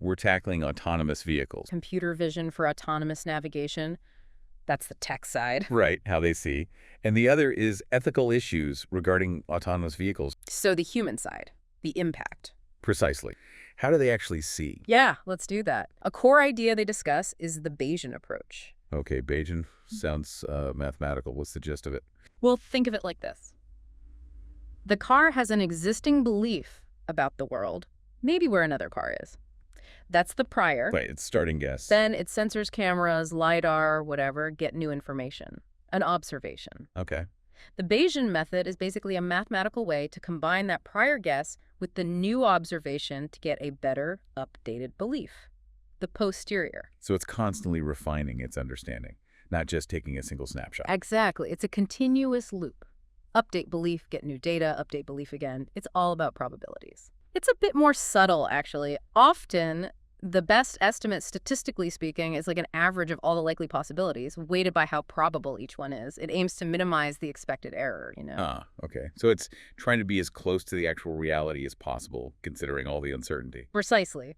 we're tackling autonomous vehicles. Computer vision for autonomous navigation. That's the tech side. Right, how they see. And the other is ethical issues regarding autonomous vehicles. So the human side, the impact. Precisely. How do they actually see? Yeah, let's do that. A core idea they discuss is the Bayesian approach. Okay, Bayesian sounds mathematical. What's the gist of it? Well, think of it like this. The car has an existing belief about the world, maybe where another car is. That's the prior. Right, it's starting guess. Then its sensors, cameras, LiDAR, whatever, get new information, an observation. Okay. The Bayesian method is basically a mathematical way to combine that prior guess with the new observation to get a better, updated belief. The posterior. So it's constantly refining its understanding, not just taking a single snapshot. Exactly. It's a continuous loop. Update belief, get new data, update belief again. It's all about probabilities. It's a bit more subtle, actually. Often, the best estimate, statistically speaking, is like an average of all the likely possibilities, weighted by how probable each one is. It aims to minimize the expected error, you know? Ah, okay. So it's trying to be as close to the actual reality as possible, considering all the uncertainty. Precisely.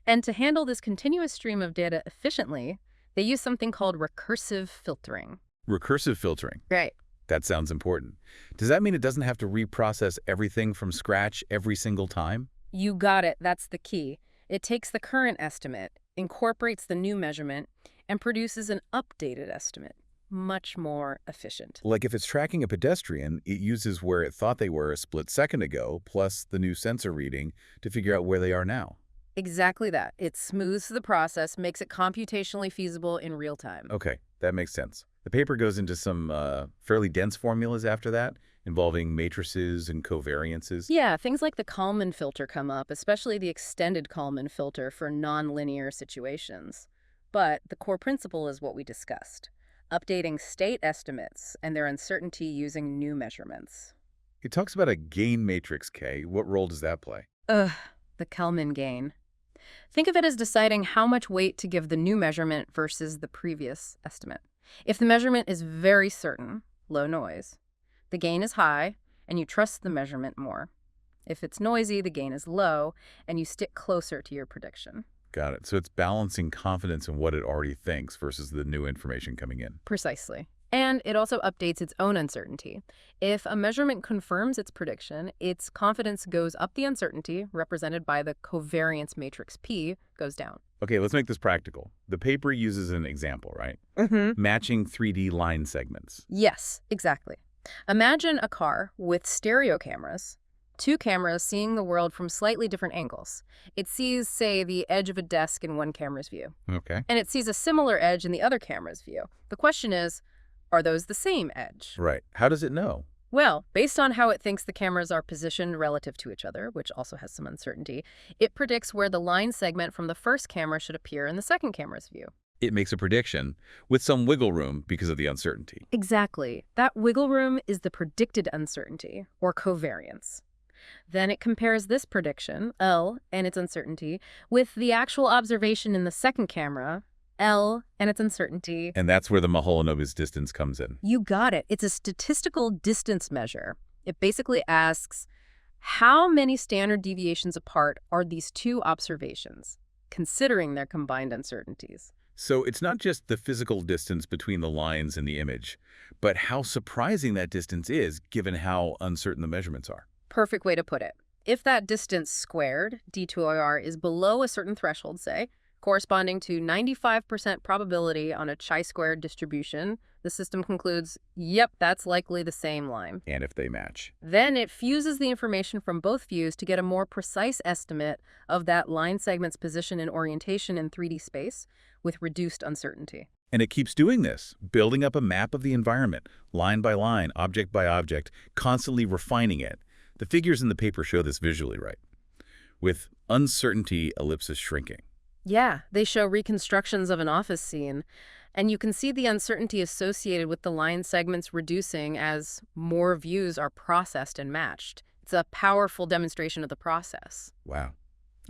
And to handle this continuous stream of data efficiently, they use something called recursive filtering. Recursive filtering. Right. That sounds important. Does that mean it doesn't have to reprocess everything from scratch every single time? You got it. That's the key. It takes the current estimate, incorporates the new measurement, and produces an updated estimate. Much more efficient. Like if it's tracking a pedestrian, it uses where it thought they were a split second ago, plus the new sensor reading, to figure out where they are now. Exactly that. It smooths the process, makes it computationally feasible in real time. Okay, that makes sense. The paper goes into some fairly dense formulas after that, involving matrices and covariances. Yeah, things like the Kalman filter come up, especially the extended Kalman filter for nonlinear situations. But the core principle is what we discussed, updating state estimates and their uncertainty using new measurements. It talks about a gain matrix, K. What role does that play? The Kalman gain. Think of it as deciding how much weight to give the new measurement versus the previous estimate. If the measurement is very certain, low noise, the gain is high, and you trust the measurement more. If it's noisy, the gain is low, and you stick closer to your prediction. Got it. So it's balancing confidence in what it already thinks versus the new information coming in. Precisely. And it also updates its own uncertainty. If a measurement confirms its prediction, its confidence goes up, the uncertainty, represented by the covariance matrix P, goes down. Okay, let's make this practical. The paper uses an example, right? Matching 3D line segments. Yes, exactly. Imagine a car with stereo cameras, two cameras seeing the world from slightly different angles. It sees, say, the edge of a desk in one camera's view. Okay. And it sees a similar edge in the other camera's view. The question is, are those the same edge? Right. How does it know? Well, based on how it thinks the cameras are positioned relative to each other, which also has some uncertainty, it predicts where the line segment from the first camera should appear in the second camera's view. It makes a prediction with some wiggle room because of the uncertainty. Exactly. That wiggle room is the predicted uncertainty, or covariance. Then it compares this prediction, L, and its uncertainty, with the actual observation in the second camera, L, and its uncertainty. And that's where the Mahalanobis distance comes in. You got it. It's a statistical distance measure. It basically asks, how many standard deviations apart are these two observations, considering their combined uncertainties? So it's not just the physical distance between the lines in the image, but how surprising that distance is given how uncertain the measurements are. Perfect way to put it. If that distance squared, D2R, is below a certain threshold, say, corresponding to 95% probability on a chi-squared distribution, the system concludes, yep, that's likely the same line. And if they match. Then it fuses the information from both views to get a more precise estimate of that line segment's position and orientation in 3D space with reduced uncertainty. And it keeps doing this, building up a map of the environment, line by line, object by object, constantly refining it. The figures in the paper show this visually, right? With uncertainty ellipsis shrinking. Yeah, they show reconstructions of an office scene, and you can see the uncertainty associated with the line segments reducing as more views are processed and matched. It's a powerful demonstration of the process. Wow.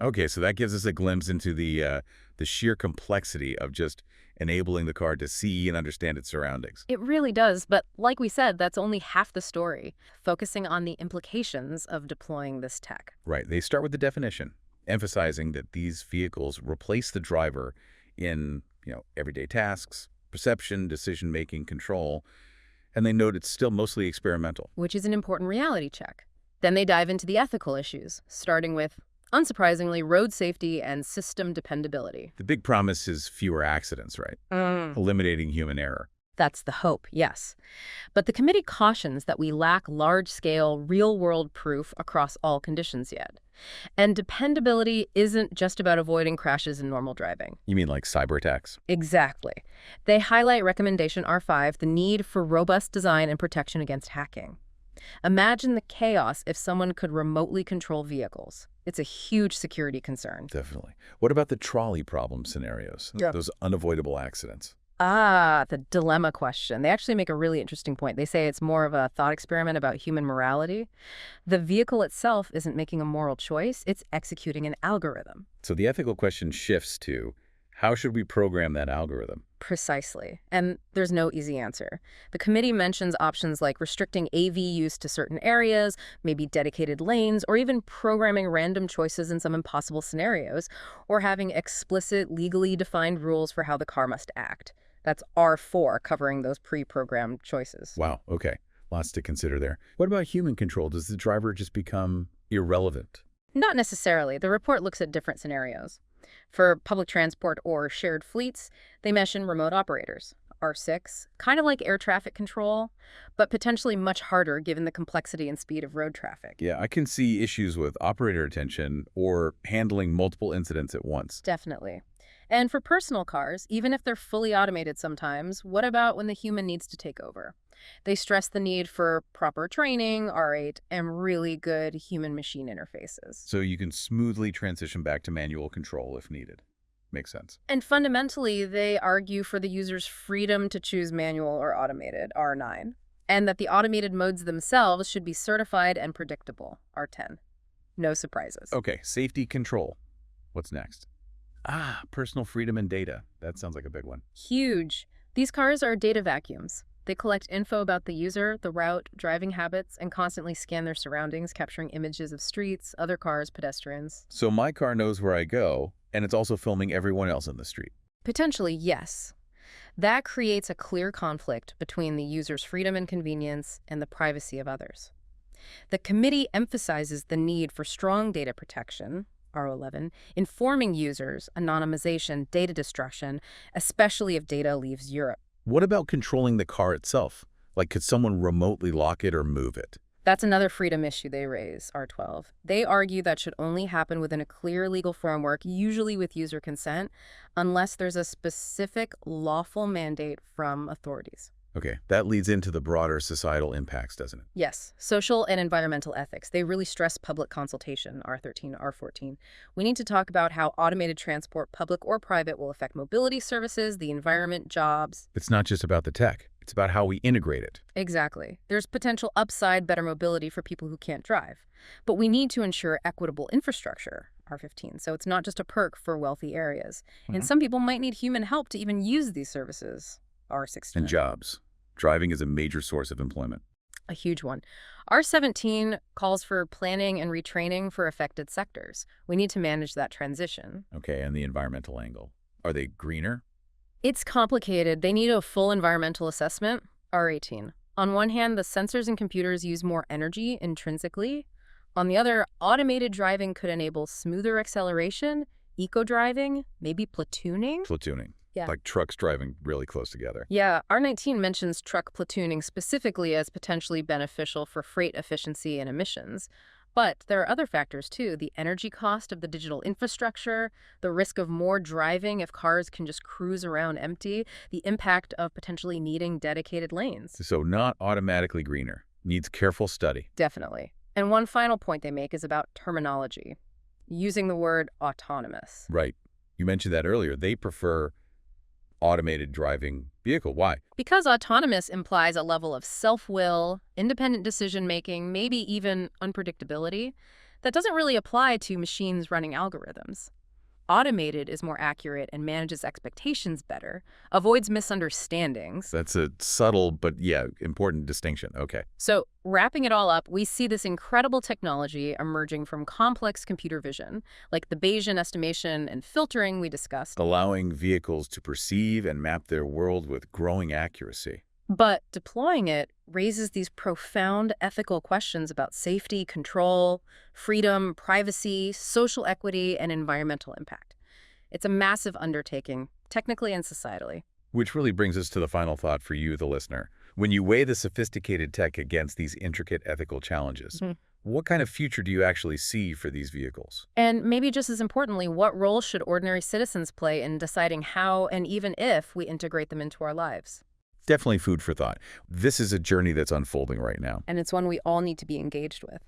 Okay, so that gives us a glimpse into the sheer complexity of just enabling the car to see and understand its surroundings. It really does, but like we said, that's only half the story, focusing on the implications of deploying this tech. Right, they start with the definition. emphasizing that these vehicles replace the driver in, everyday tasks, perception, decision-making, control, and they note it's still mostly experimental. Which is an important reality check. Then they dive into the ethical issues, starting with, unsurprisingly, road safety and system dependability. The big promise is fewer accidents, right? Eliminating human error. That's the hope, yes. But the committee cautions that we lack large-scale, real-world proof across all conditions yet. And dependability isn't just about avoiding crashes in normal driving. You mean like cyber attacks? Exactly. They highlight Recommendation R5, the need for robust design and protection against hacking. Imagine the chaos if someone could remotely control vehicles. It's a huge security concern. Definitely. What about the trolley problem scenarios? Yeah. Those unavoidable accidents. The dilemma question. They actually make a really interesting point. They say it's more of a thought experiment about human morality. The vehicle itself isn't making a moral choice, it's executing an algorithm. So the ethical question shifts to, how should we program that algorithm? Precisely. And there's no easy answer. The committee mentions options like restricting AV use to certain areas, maybe dedicated lanes, or even programming random choices in some impossible scenarios, or having explicit, legally defined rules for how the car must act. That's R4 covering those pre-programmed choices. Wow, okay. Lots to consider there. What about human control? Does the driver just become irrelevant? Not necessarily. The report looks at different scenarios. For public transport or shared fleets, they mention remote operators, R6, kind of like air traffic control, but potentially much harder given the complexity and speed of road traffic. Yeah, I can see issues with operator attention or handling multiple incidents at once. Definitely. And for personal cars, even if they're fully automated sometimes, what about when the human needs to take over? They stress the need for proper training, R8, and really good human-machine interfaces. So you can smoothly transition back to manual control if needed. Makes sense. And fundamentally, they argue for the user's freedom to choose manual or automated, R9, and that the automated modes themselves should be certified and predictable, R10. No surprises. Okay, safety control. What's next? Personal freedom and data. That sounds like a big one. Huge. These cars are data vacuums. They collect info about the user, the route, driving habits, and constantly scan their surroundings, capturing images of streets, other cars, pedestrians. So my car knows where I go, and it's also filming everyone else in the street. Potentially, yes. That creates a clear conflict between the user's freedom and convenience and the privacy of others. The committee emphasizes the need for strong data protection, R11, informing users, anonymization, data destruction, especially if data leaves Europe. What about controlling the car itself? Like, could someone remotely lock it or move it? That's another freedom issue they raise, R12. They argue that should only happen within a clear legal framework, usually with user consent, unless there's a specific lawful mandate from authorities. Okay, that leads into the broader societal impacts, doesn't it? Yes, social and environmental ethics. They really stress public consultation, R13, R14. We need to talk about how automated transport, public or private, will affect mobility services, the environment, jobs. It's not just about the tech. It's about how we integrate it. Exactly. There's potential upside, better mobility for people who can't drive. But we need to ensure equitable infrastructure, R15, so it's not just a perk for wealthy areas. And some people might need human help to even use these services, R16. And jobs. Driving is a major source of employment. A huge one. R17 calls for planning and retraining for affected sectors. We need to manage that transition. Okay, and the environmental angle. Are they greener? It's complicated. They need a full environmental assessment, R18. On one hand, the sensors and computers use more energy intrinsically. On the other, automated driving could enable smoother acceleration, eco-driving, maybe platooning. Platooning. Yeah. Like trucks driving really close together. Yeah, R19 mentions truck platooning specifically as potentially beneficial for freight efficiency and emissions. But there are other factors, too. The energy cost of the digital infrastructure, the risk of more driving if cars can just cruise around empty, the impact of potentially needing dedicated lanes. So not automatically greener. Needs careful study. Definitely. And one final point they make is about terminology, using the word autonomous. Right. You mentioned that earlier. They prefer automated driving vehicle. Why? Because autonomous implies a level of self-will, independent decision-making, maybe even unpredictability, that doesn't really apply to machines running algorithms. automated is more accurate and manages expectations better, avoids misunderstandings. That's a subtle but, yeah, important distinction. Okay. So, wrapping it all up, we see this incredible technology emerging from complex computer vision, like the Bayesian estimation and filtering we discussed. Allowing vehicles to perceive and map their world with growing accuracy. But deploying it raises these profound ethical questions about safety, control, freedom, privacy, social equity, and environmental impact. It's a massive undertaking, technically and societally. Which really brings us to the final thought for you, the listener. When you weigh the sophisticated tech against these intricate ethical challenges, what kind of future do you actually see for these vehicles? And maybe just as importantly, what role should ordinary citizens play in deciding how and even if we integrate them into our lives? Definitely food for thought. This is a journey that's unfolding right now. And it's one we all need to be engaged with.